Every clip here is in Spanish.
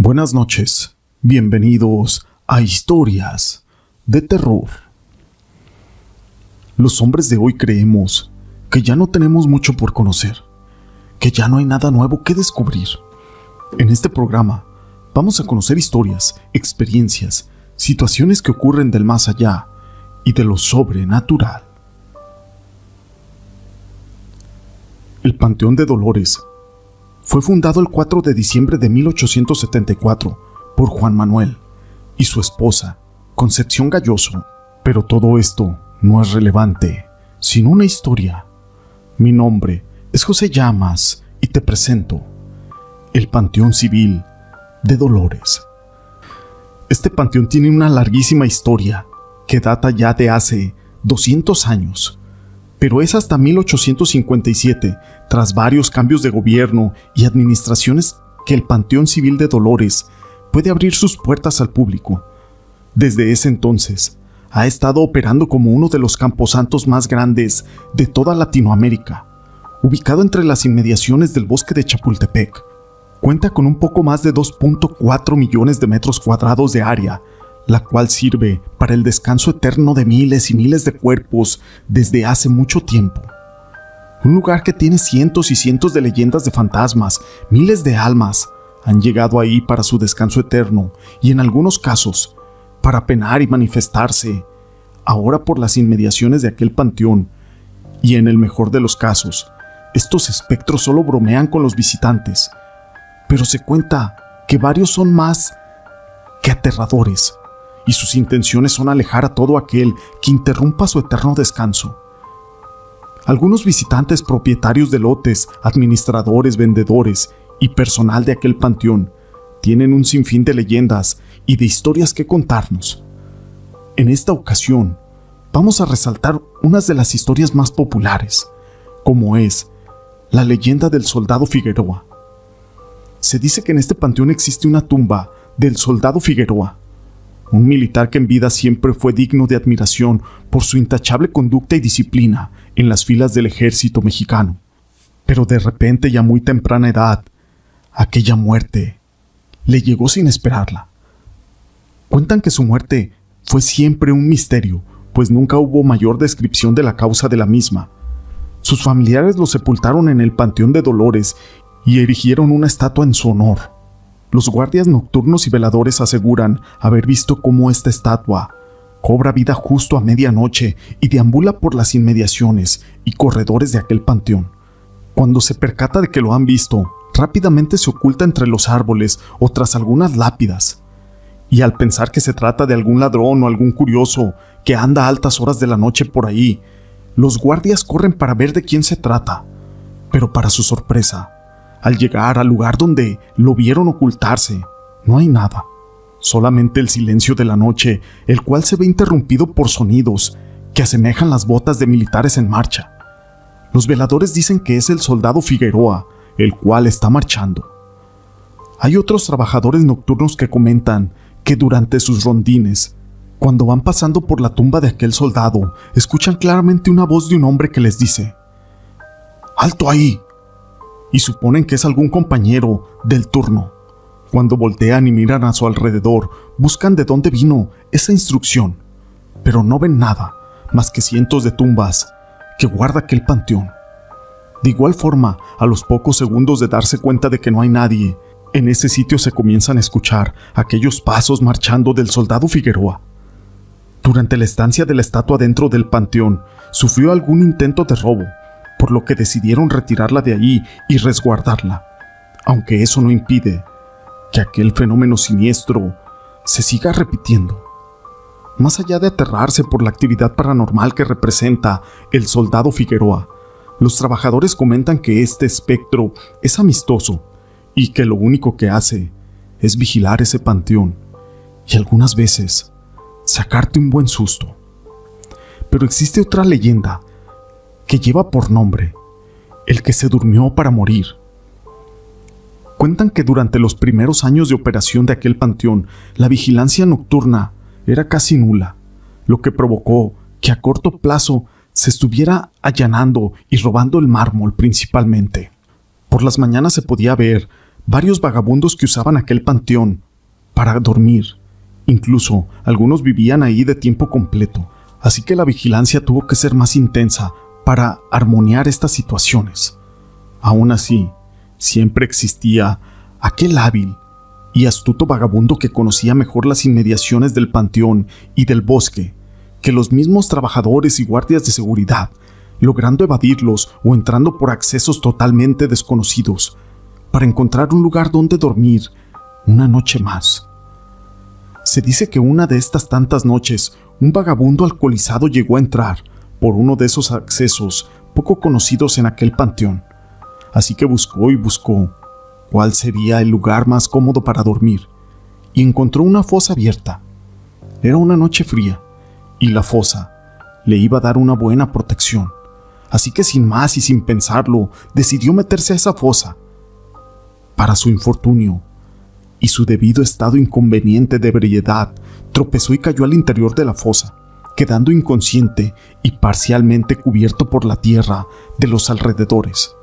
Buenas noches, bienvenidos a Historias de Terror. Los hombres de hoy creemos que ya no tenemos mucho por conocer, que ya no hay nada nuevo que descubrir. En este programa vamos a conocer historias, experiencias, situaciones que ocurren del más allá y de lo sobrenatural. El Panteón de Dolores fue fundado el 4 de diciembre de 1874 por Juan Manuel y su esposa, Concepción Galloso. Pero todo esto no es relevante sin una historia. Mi nombre es José Llamas y te presento el Panteón Civil de Dolores. Este panteón tiene una larguísima historia que data ya de hace 200 años. Pero es hasta 1857, tras varios cambios de gobierno y administraciones, que el Panteón Civil de Dolores puede abrir sus puertas al público. Desde ese entonces, ha estado operando como uno de los camposantos más grandes de toda Latinoamérica. Ubicado entre las inmediaciones del bosque de Chapultepec, cuenta con un poco más de 2.4 millones de metros cuadrados de área, la cual sirve para el descanso eterno de miles y miles de cuerpos desde hace mucho tiempo. Un lugar que tiene cientos y cientos de leyendas de fantasmas, miles de almas han llegado ahí para su descanso eterno y en algunos casos para penar y manifestarse ahora por las inmediaciones de aquel panteón. Y en el mejor de los casos, estos espectros solo bromean con los visitantes, pero se cuenta que varios son más que aterradores, y sus intenciones son alejar a todo aquel que interrumpa su eterno descanso. Algunos visitantes, propietarios de lotes, administradores, vendedores y personal de aquel panteón tienen un sinfín de leyendas y de historias que contarnos. En esta ocasión, vamos a resaltar unas de las historias más populares, como es la leyenda del soldado Figueroa. Se dice que en este panteón existe una tumba del soldado Figueroa, un militar que en vida siempre fue digno de admiración por su intachable conducta y disciplina en las filas del ejército mexicano. Pero de repente y a muy temprana edad, aquella muerte le llegó sin esperarla. Cuentan que su muerte fue siempre un misterio, pues nunca hubo mayor descripción de la causa de la misma. Sus familiares lo sepultaron en el Panteón de Dolores y erigieron una estatua en su honor. Los guardias nocturnos y veladores aseguran haber visto cómo esta estatua cobra vida justo a medianoche y deambula por las inmediaciones y corredores de aquel panteón. Cuando se percata de que lo han visto, rápidamente se oculta entre los árboles o tras algunas lápidas. Y al pensar que se trata de algún ladrón o algún curioso que anda a altas horas de la noche por ahí, los guardias corren para ver de quién se trata. Pero para su sorpresa, al llegar al lugar donde lo vieron ocultarse, no hay nada, solamente el silencio de la noche, el cual se ve interrumpido por sonidos que asemejan las botas de militares en marcha. Los veladores dicen que es el soldado Figueroa, el cual está marchando. Hay otros trabajadores nocturnos que comentan que durante sus rondines, cuando van pasando por la tumba de aquel soldado, escuchan claramente una voz de un hombre que les dice: ¡Alto ahí! Y suponen que es algún compañero del turno. Cuando voltean y miran a su alrededor, buscan de dónde vino esa instrucción, pero no ven nada más que cientos de tumbas que guarda aquel panteón. De igual forma, a los pocos segundos de darse cuenta de que no hay nadie, en ese sitio se comienzan a escuchar aquellos pasos marchando del soldado Figueroa. Durante la estancia de la estatua dentro del panteón, sufrió algún intento de robo, por lo que decidieron retirarla de allí y resguardarla, aunque eso no impide que aquel fenómeno siniestro se siga repitiendo. Más allá de aterrarse por la actividad paranormal que representa el soldado Figueroa, los trabajadores comentan que este espectro es amistoso y que lo único que hace es vigilar ese panteón y algunas veces sacarte un buen susto. Pero existe otra leyenda que lleva por nombre el que se durmió para morir. Cuentan que durante los primeros años de operación de aquel panteón, la vigilancia nocturna era casi nula, lo que provocó que a corto plazo se estuviera allanando y robando el mármol principalmente. Por las mañanas se podía ver varios vagabundos que usaban aquel panteón para dormir. Incluso algunos vivían ahí de tiempo completo, así que la vigilancia tuvo que ser más intensa para armoniar estas situaciones. Aún así, siempre existía aquel hábil y astuto vagabundo que conocía mejor las inmediaciones del panteón y del bosque que los mismos trabajadores y guardias de seguridad, logrando evadirlos o entrando por accesos totalmente desconocidos para encontrar un lugar donde dormir una noche más. Se dice que una de estas tantas noches, un vagabundo alcoholizado llegó a entrar por uno de esos accesos poco conocidos en aquel panteón, así que buscó y buscó cuál sería el lugar más cómodo para dormir, y encontró una fosa abierta. Era una noche fría, y la fosa le iba a dar una buena protección, así que sin más y sin pensarlo, decidió meterse a esa fosa. Para su infortunio y su debido estado inconveniente de ebriedad, tropezó y cayó al interior de la fosa, quedando inconsciente y parcialmente cubierto por la tierra de los alrededores.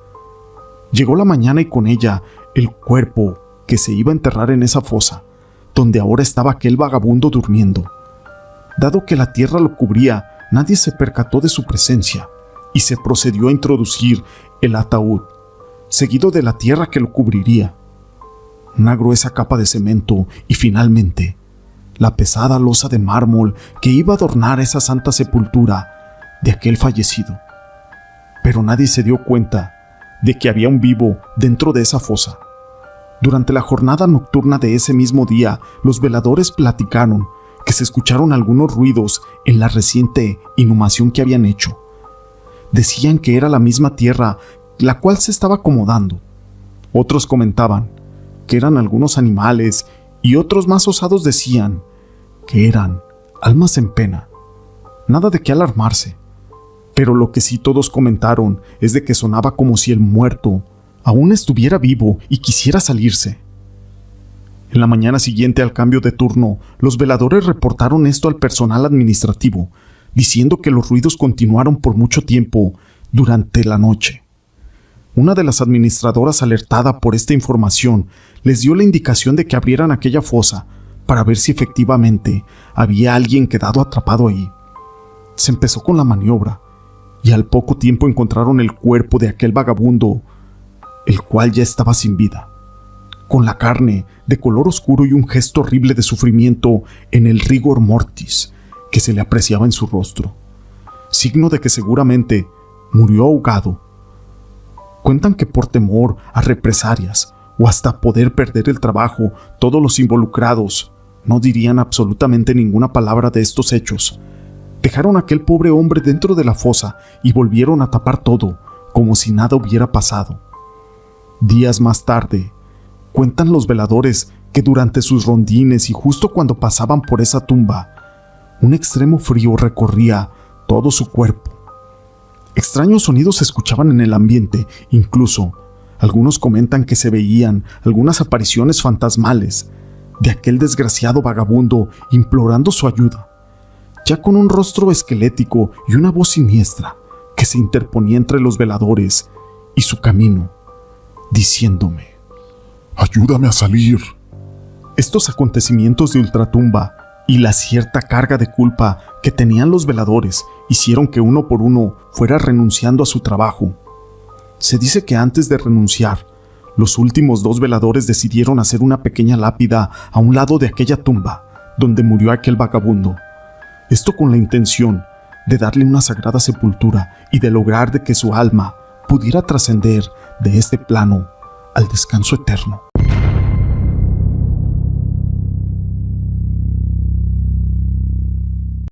Llegó la mañana y con ella el cuerpo que se iba a enterrar en esa fosa, donde ahora estaba aquel vagabundo durmiendo. Dado que la tierra lo cubría, nadie se percató de su presencia y se procedió a introducir el ataúd, seguido de la tierra que lo cubriría, una gruesa capa de cemento y finalmente la pesada losa de mármol que iba a adornar esa santa sepultura de aquel fallecido. Pero nadie se dio cuenta de que había un vivo dentro de esa fosa. Durante la jornada nocturna de ese mismo día, los veladores platicaron que se escucharon algunos ruidos en la reciente inhumación que habían hecho. Decían que era la misma tierra la cual se estaba acomodando. Otros comentaban que eran algunos animales y otros más osados decían que eran almas en pena. Nada de qué alarmarse, pero lo que sí todos comentaron es de que sonaba como si el muerto aún estuviera vivo y quisiera salirse. En la mañana siguiente al cambio de turno, los veladores reportaron esto al personal administrativo, diciendo que los ruidos continuaron por mucho tiempo durante la noche. Una de las administradoras, alertada por esta información, les dio la indicación de que abrieran aquella fosa para ver si efectivamente había alguien quedado atrapado ahí. Se empezó con la maniobra y al poco tiempo encontraron el cuerpo de aquel vagabundo, el cual ya estaba sin vida, con la carne de color oscuro y un gesto horrible de sufrimiento en el rigor mortis que se le apreciaba en su rostro, signo de que seguramente murió ahogado. Cuentan que por temor a represalias o hasta poder perder el trabajo, todos los involucrados no dirían absolutamente ninguna palabra de estos hechos. Dejaron a aquel pobre hombre dentro de la fosa y volvieron a tapar todo, como si nada hubiera pasado. Días más tarde, cuentan los veladores que durante sus rondines y justo cuando pasaban por esa tumba, un extremo frío recorría todo su cuerpo. Extraños sonidos se escuchaban en el ambiente, incluso algunos comentan que se veían algunas apariciones fantasmales de aquel desgraciado vagabundo implorando su ayuda, ya con un rostro esquelético y una voz siniestra que se interponía entre los veladores y su camino, diciéndome: «Ayúdame a salir». Estos acontecimientos de ultratumba y la cierta carga de culpa que tenían los veladores hicieron que uno por uno fuera renunciando a su trabajo. Se dice que antes de renunciar, los últimos 2 veladores decidieron hacer una pequeña lápida a un lado de aquella tumba donde murió aquel vagabundo. Esto con la intención de darle una sagrada sepultura y de lograr de que su alma pudiera trascender de este plano al descanso eterno.